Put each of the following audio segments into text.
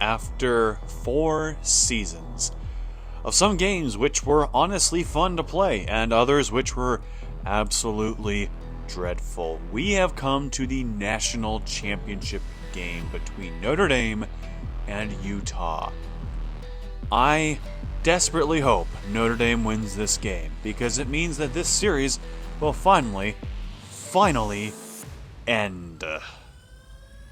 after 4 seasons of some games which were honestly fun to play and others which were absolutely dreadful, we have come to the national championship game between Notre Dame and Utah. I desperately hope Notre Dame wins this game because it means that this series will finally end.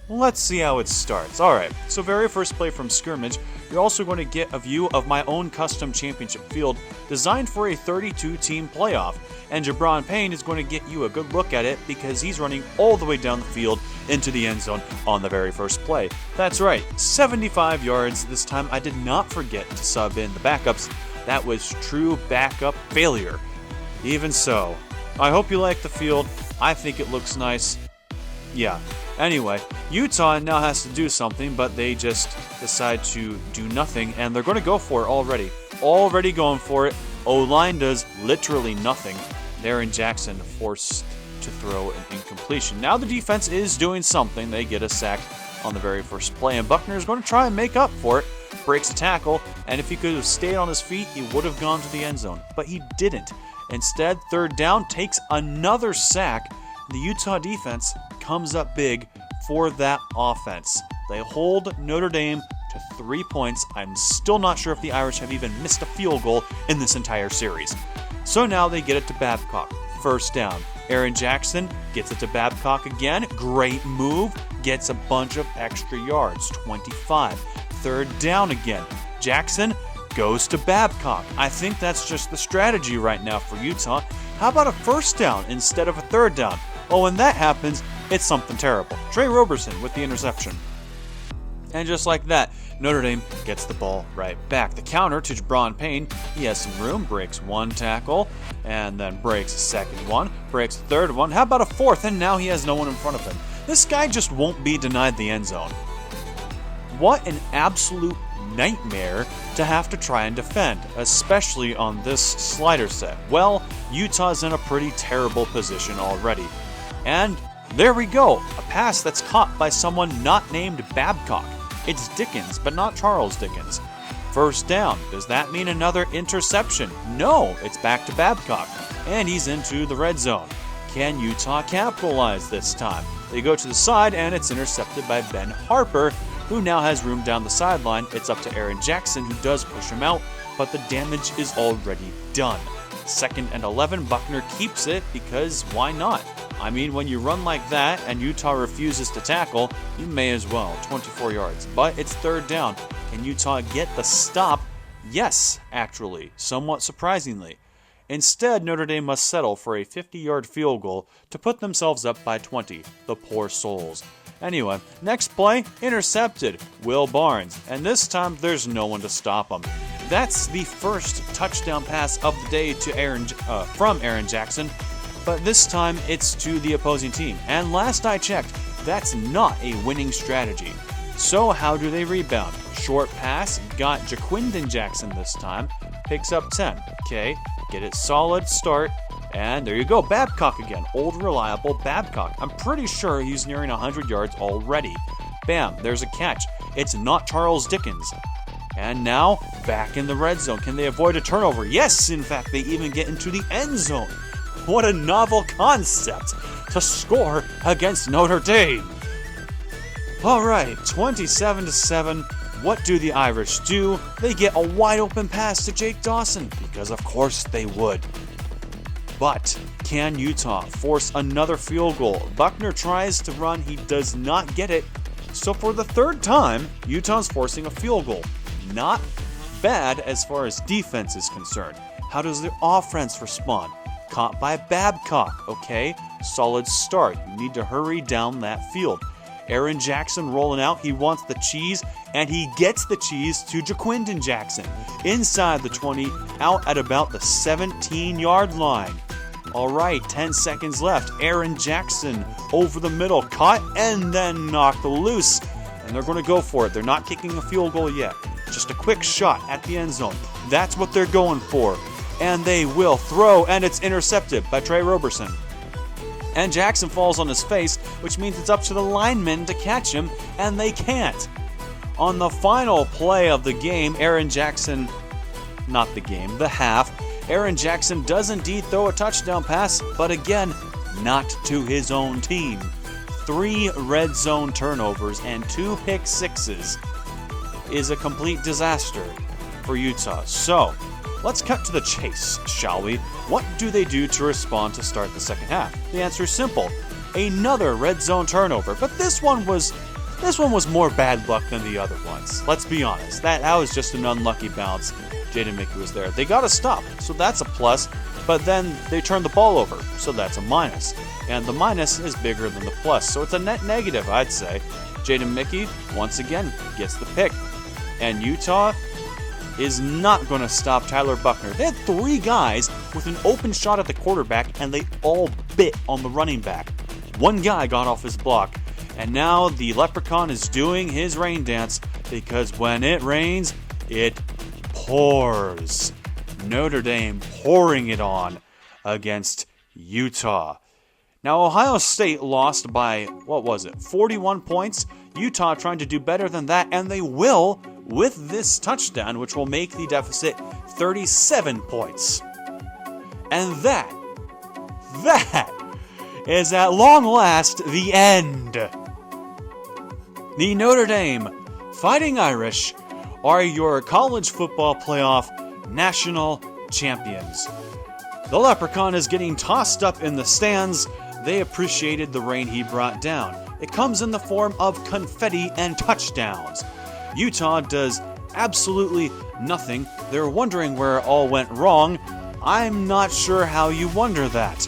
Let's see how it starts. Alright, so very first play from scrimmage, you're also going to get a view of my own custom championship field designed for a 32-team playoff, and Jabron Payne is going to get you a good look at it because he's running all the way down the field into the end zone on the very first play. That's right, 75 yards. This time I did not forget to sub in the backups. That was true backup failure. Even so, I hope you like the field. I think it looks nice. Yeah. Anyway, Utah now has to do something, but they just decide to do nothing, and they're going to go for it already. Already going for it. O-line does literally nothing. Aaron Jackson forced to throw an incompletion. Now the defense is doing something. They get a sack on the very first play, and Buckner is going to try and make up for it. Breaks a tackle, and if he could have stayed on his feet, he would have gone to the end zone. But he didn't. Instead, third down takes another sack. The Utah defense comes up big for that offense. They hold Notre Dame to 3 points. I'm still not sure if the Irish have even missed a field goal in this entire series. So now they get it to Babcock. First down. Aaron Jackson gets it to Babcock again. Great move. Gets a bunch of extra yards. 25. Third down again. Jackson goes to Babcock. I think that's just the strategy right now for Utah. How about a first down instead of a third down? Oh, when that happens, it's something terrible. Trey Roberson with the interception. And just like that, Notre Dame gets the ball right back. The counter to Jabron Payne. He has some room, breaks one tackle, and then breaks a second one, breaks a third one. How about a fourth? And now he has no one in front of him. This guy just won't be denied the end zone. What an absolute nightmare to have to try and defend, especially on this slider set. Well, Utah's in a pretty terrible position already. And there we go, a pass that's caught by someone not named Babcock. It's Dickens, but not Charles Dickens. First down. Does that mean another interception? No, it's back to Babcock, and he's into the red zone. Can Utah capitalize this time? They go to the side, and it's intercepted by Ben Harper, who now has room down the sideline. It's up to Aaron Jackson, who does push him out, but the damage is already done. 2nd and 11, Buckner keeps it because why not? I mean, when you run like that and Utah refuses to tackle, you may as well. 24 yards. But it's third down. Can Utah get the stop? Yes, actually, somewhat surprisingly. Instead, Notre Dame must settle for a 50-yard field goal to put themselves up by 20. The poor souls. Anyway, next play, intercepted. Will Barnes. And this time, there's no one to stop him. That's the first touchdown pass of the day to from Aaron Jackson. But this time, it's to the opposing team. And last I checked, that's not a winning strategy. So how do they rebound? Short pass, got Jaquindon Jackson this time. Picks up 10. Okay, get it solid start. And there you go, Babcock again. Old, reliable Babcock. I'm pretty sure he's nearing 100 yards already. Bam, there's a catch. It's not Charles Dickens. And now, back in the red zone. Can they avoid a turnover? Yes, in fact, they even get into the end zone. What a novel concept to score against Notre Dame. All right, 27-7. What do the Irish do? They get a wide open pass to Jake Dawson, because of course they would. But can Utah force another field goal? Buckner tries to run, he does not get it. So for the third time, Utah's forcing a field goal. Not bad as far as defense is concerned. How does the offense respond? Caught by Babcock, okay? Solid start. You need to hurry down that field. Aaron Jackson rolling out. He wants the cheese, and he gets the cheese to Jaquindon Jackson. Inside the 20, out at about the 17-yard line. All right, 10 seconds left. Aaron Jackson over the middle, caught and then knocked loose. And they're going to go for it. They're not kicking a field goal yet. Just a quick shot at the end zone. That's what they're going for. And they will throw, and it's intercepted by Trey Roberson. And Jackson falls on his face, which means it's up to the linemen to catch him, and they can't. On the final play of the game, Aaron Jackson, not the game, the half, Aaron Jackson does indeed throw a touchdown pass, but again, not to his own team. 3 red zone turnovers and 2 pick sixes is a complete disaster for Utah. So, let's cut to the chase, shall we? What do they do to respond to start the second half? The answer is simple. Another red zone turnover, but this one was more bad luck than the other ones. Let's be honest. That was just an unlucky bounce. Jaden Mickey was there. They got a stop, so that's a plus, but then they turned the ball over, so that's a minus. And the minus is bigger than the plus, so it's a net negative, I'd say. Jaden Mickey, once again, gets the pick. And Utah is not going to stop Tyler Buckner. They had 3 guys with an open shot at the quarterback, and they all bit on the running back. 1 guy got off his block, and now the Leprechaun is doing his rain dance, because when it rains, it pours. Notre Dame pouring it on against Utah. Now, Ohio State lost by, 41 points. Utah trying to do better than that, and they will with this touchdown, which will make the deficit 37 points. And that is at long last the end. The Notre Dame Fighting Irish are your college football playoff national champions. The Leprechaun is getting tossed up in the stands. They appreciated the rain he brought down. It comes in the form of confetti and touchdowns. Utah does absolutely nothing. They're wondering where it all went wrong. I'm not sure how you wonder that.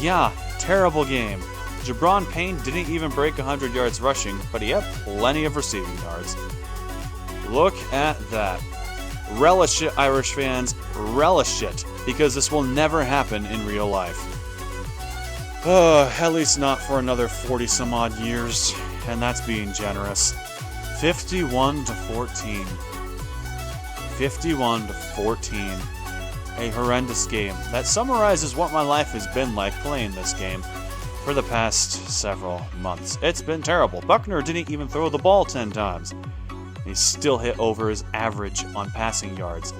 Yeah, terrible game. Jabron Payne didn't even break 100 yards rushing, but he had plenty of receiving yards. Look at that. Relish it, Irish fans. Relish it, because this will never happen in real life. At least not for another 40 some odd years, and that's being generous. 51-14. 51-14. A horrendous game that summarizes what my life has been like playing this game for the past several months. It's been terrible. Buckner didn't even throw the ball 10 times. He still hit over his average on passing yards.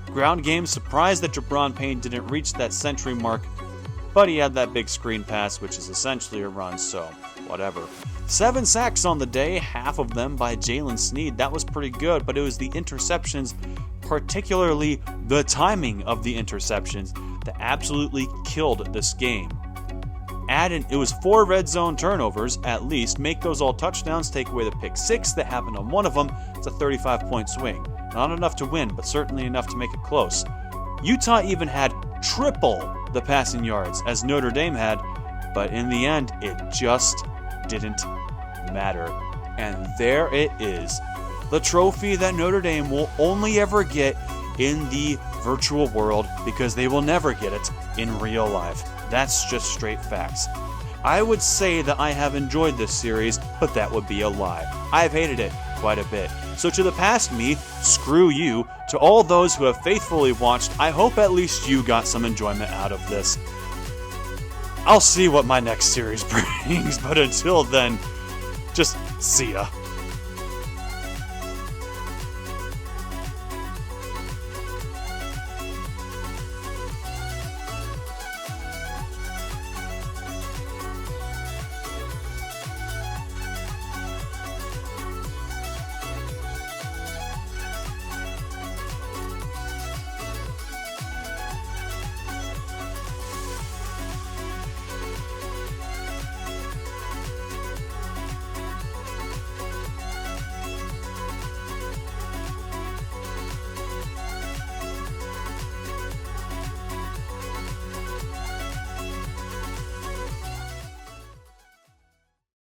Ground game, surprised that Jabron Payne didn't reach that century mark, but he had that big screen pass, which is essentially a run, so whatever. 7 sacks on the day, half of them by Jalen Sneed. That was pretty good, but it was the interceptions, particularly the timing of the interceptions, that absolutely killed this game. It was 4 red zone turnovers, at least. Make those all touchdowns, take away the pick 6 that happened on one of them. It's a 35-point swing. Not enough to win, but certainly enough to make it close. Utah even had triple the passing yards as Notre Dame had, but in the end, it just didn't matter. And there it is. The trophy that Notre Dame will only ever get in the virtual world, because they will never get it in real life. That's just straight facts. I would say that I have enjoyed this series, but that would be a lie. I've hated it quite a bit. So to the past me, screw you. To all those who have faithfully watched, I hope at least you got some enjoyment out of this. I'll see what my next series brings, but until then, just see ya.